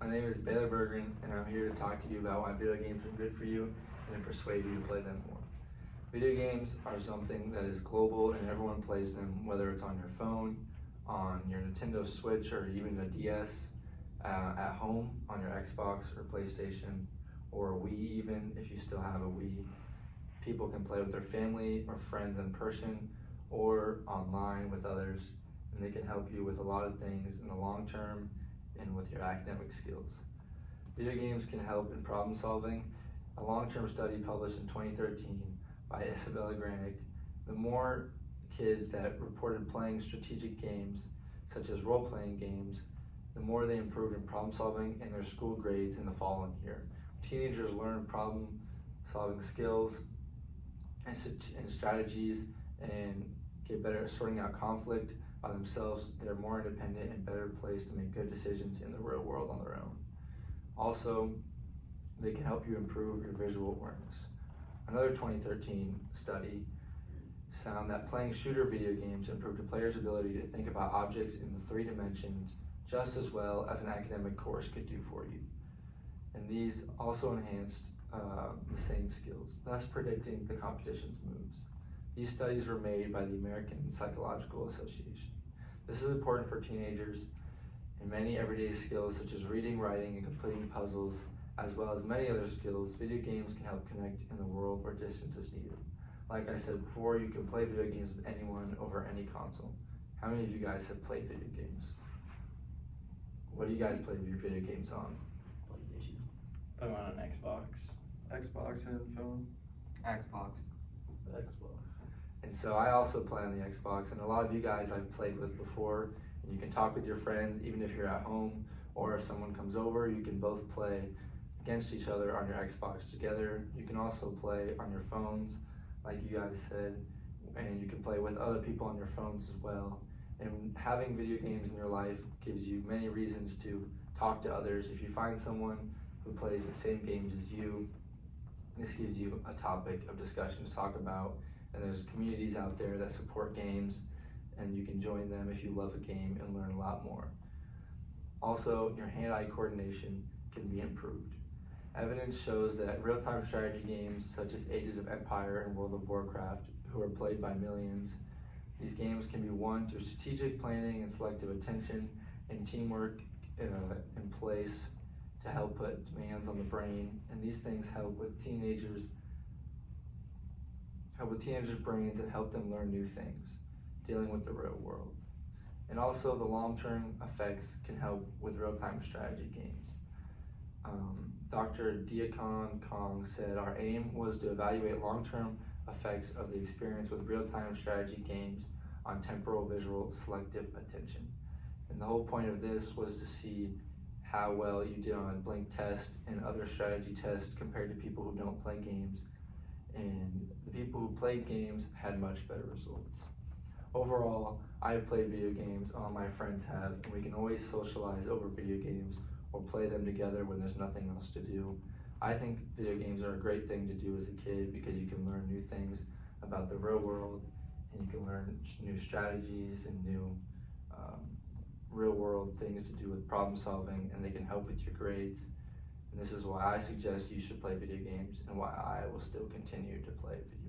My name is Baylor Bergren, and I'm here to talk to you about why video games are good for you and to persuade you to play them more. Video games are something that is global and everyone plays them, whether it's on your phone, on your Nintendo Switch, or even a DS, at home, on your Xbox or PlayStation, or Wii even, if you still have a Wii. People can play with their family or friends in person or online with others, and they can help you with a lot of things in the long term and with your academic skills. Video games can help in problem solving. A long-term study published in 2013 by Isabella Granick, the more kids that reported playing strategic games, such as role-playing games, the more they improved in problem solving and their school grades in the following year. Teenagers learn problem solving skills and strategies and get better at sorting out conflict by themselves. They're more independent and better placed to make good decisions in the real world on their own. Also, they can help you improve your visual awareness. Another 2013 study found that playing shooter video games improved a player's ability to think about objects in the 3 dimensions just as well as an academic course could do for you. And these also enhanced the same skills, thus predicting the competition's moves. These studies were made by the American Psychological Association. This is important for teenagers in many everyday skills such as reading, writing, and completing puzzles, as well as many other skills. Video games can help connect in the world where distance is needed. Like I said before, you can play video games with anyone over any console. How many of you guys have played video games? What do you guys play your video games on? PlayStation. Put them on an Xbox. Xbox and phone. Xbox. Xbox. And so I also play on the Xbox, and a lot of you guys I've played with before, and you can talk with your friends even if you're at home, or if someone comes over, you can both play against each other on your Xbox together. You can also play on your phones, like you guys said, and you can play with other people on your phones as well. And having video games in your life gives you many reasons to talk to others. If you find someone who plays the same games as you, this gives you a topic of discussion to talk about. And there's communities out there that support games, and you can join them if you love a game and learn a lot more. Also, your hand-eye coordination can be improved. Evidence shows that real-time strategy games such as Ages of Empire and World of Warcraft, who are played by millions, these games can be won through strategic planning and selective attention and teamwork in place to help put demands on the brain. And these things help with teenagers' brains and help them learn new things, dealing with the real world. And also the long-term effects can help with real-time strategy games. Dr. Diakon Kong said, "Our aim was to evaluate long-term effects of the experience with real-time strategy games on temporal visual selective attention." And the whole point of this was to see how well you did on a blink test and other strategy tests compared to people who don't play games. And the people who played games had much better results. Overall, I've played video games, all my friends have, and we can always socialize over video games or play them together when there's nothing else to do. I think video games are a great thing to do as a kid because you can learn new things about the real world, and you can learn new strategies and new real world things to do with problem solving, and they can help with your grades. And this is why I suggest you should play video games and why I will still continue to play video games.